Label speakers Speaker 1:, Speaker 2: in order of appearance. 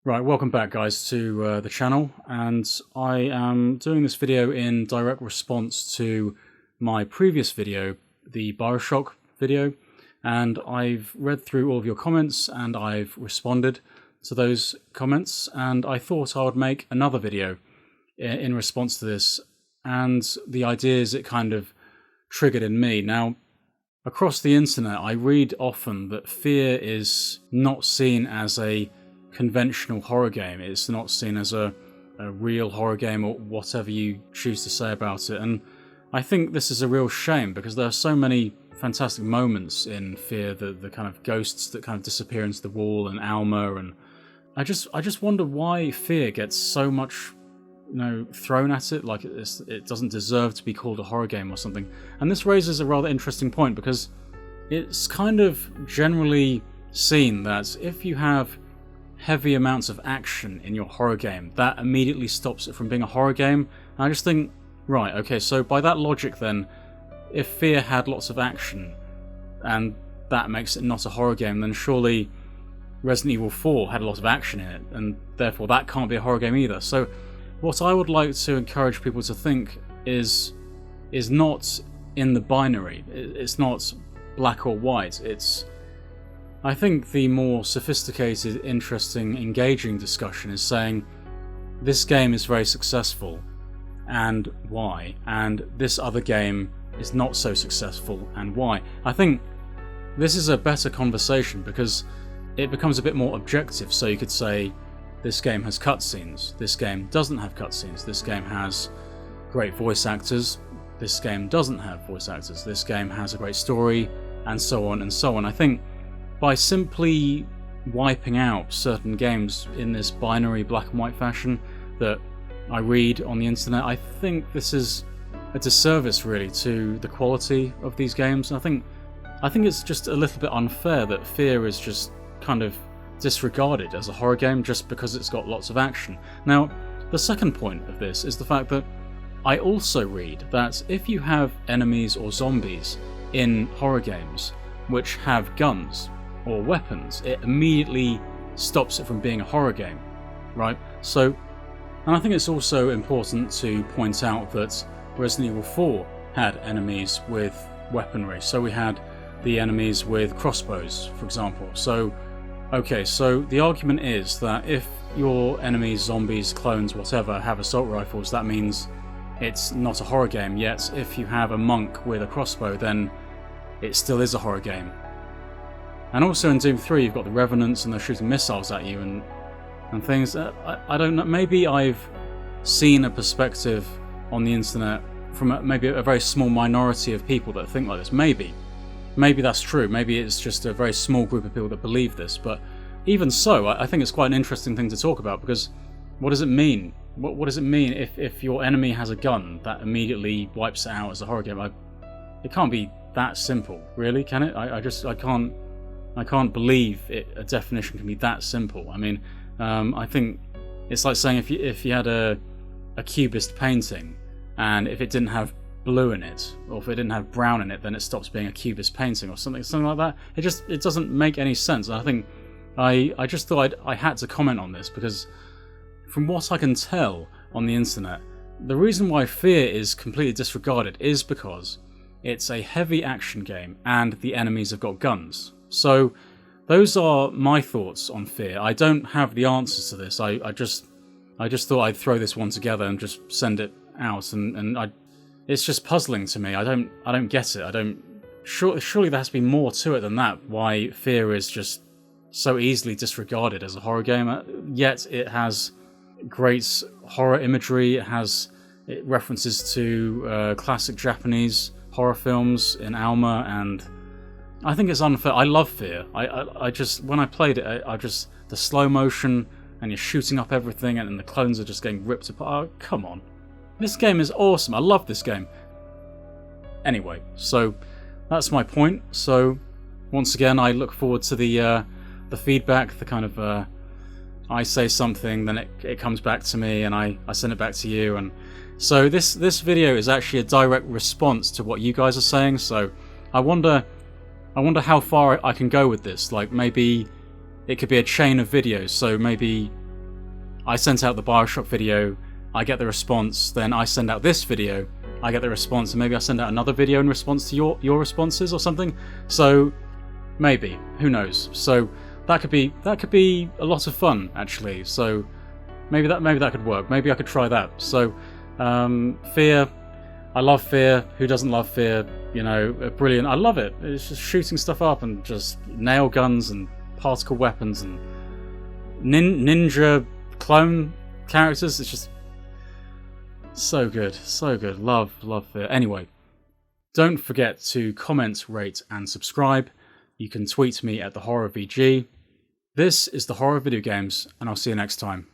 Speaker 1: Right, welcome back guys to the channel, and I am doing this video in direct response to my previous video, the Bioshock video, and I've read through all of your comments and I've responded to those comments, and I thought I would make another video in response to this and the ideas it kind of triggered in me. Now, across the internet I read often that Fear is not seen as a conventional horror game. It's not seen as a real horror game, or whatever you choose to say about it. And I think this is a real shame, because there are so many fantastic moments in Fear, the kind of ghosts that kind of disappear into the wall, and Alma, and I just wonder why Fear gets so much, thrown at it, like it doesn't deserve to be called a horror game or something. And this raises a rather interesting point, because it's kind of generally seen that if you have heavy amounts of action in your horror game, that immediately stops it from being a horror game. And I just think, right, okay, so by that logic then, if Fear had lots of action and that makes it not a horror game, then surely Resident Evil 4 had a lot of action in it, and therefore that can't be a horror game either. So what I would like to encourage people to think is not in the binary. It's not black or white. I think the more sophisticated, interesting, engaging discussion is saying this game is very successful and why, and this other game is not so successful and why. I think this is a better conversation because it becomes a bit more objective. So you could say this game has cutscenes, this game doesn't have cutscenes, this game has great voice actors, this game doesn't have voice actors, this game has a great story, and so on and so on. I think by simply wiping out certain games in this binary black and white fashion that I read on the internet, I think this is a disservice really to the quality of these games. I think it's just a little bit unfair that Fear is just kind of disregarded as a horror game just because it's got lots of action. Now, the second point of this is the fact that I also read that if you have enemies or zombies in horror games which have guns or weapons, it immediately stops it from being a horror game, right? So, and I think it's also important to point out that Resident Evil 4 had enemies with weaponry. So we had the enemies with crossbows, for example. So, okay, so the argument is that if your enemies, zombies, clones, whatever, have assault rifles, that means it's not a horror game. Yet, if you have a monk with a crossbow, then it still is a horror game. And also in Doom 3, you've got the Revenants and they're shooting missiles at you and things. I don't know, maybe I've seen a perspective on the internet from maybe a very small minority of people that think like this. Maybe that's true. Maybe it's just a very small group of people that believe this. But even so, I think it's quite an interesting thing to talk about, because what does it mean? What does it mean if your enemy has a gun that immediately wipes it out as a horror game? It can't be that simple, really, can it? I can't believe a definition can be that simple. I mean, I think it's like saying if you had a cubist painting, and if it didn't have blue in it, or if it didn't have brown in it, then it stops being a cubist painting, or something like that. It doesn't make any sense. And I think I just thought I had to comment on this, because from what I can tell on the internet, the reason why Fear is completely disregarded is because it's a heavy action game and the enemies have got guns. So those are my thoughts on Fear. I don't have the answers to this. I just thought I'd throw this one together and just send it out, and it's just puzzling to me. I don't get it. Surely there has to be more to it than that. Why Fear is just so easily disregarded as a horror game, yet it has great horror imagery. It references to classic Japanese horror films in Alma, and I think it's unfair. I love Fear. I just, when I played it, the slow motion, and you're shooting up everything, and the clones are just getting ripped apart. Oh, come on. This game is awesome. I love this game. Anyway, so that's my point. So once again, I look forward to the feedback, the kind of I say something, then it comes back to me, and I send it back to you. And so this video is actually a direct response to what you guys are saying. So I wonder how far I can go with this. Like, maybe it could be a chain of videos. So maybe I sent out the Bioshock video, I get the response, then I send out this video, I get the response, and maybe I send out another video in response to your responses or something. So maybe, who knows? So that could be a lot of fun actually. So maybe that could work. Maybe I could try that. So Fear, I love Fear. Who doesn't love Fear? You know, brilliant. I love it. It's just shooting stuff up and just nail guns and particle weapons and ninja clone characters. It's just so good, so good. Love Fear. Anyway, don't forget to comment, rate, and subscribe. You can tweet me at the HorrorVG. This is the Horror Video Games, and I'll see you next time.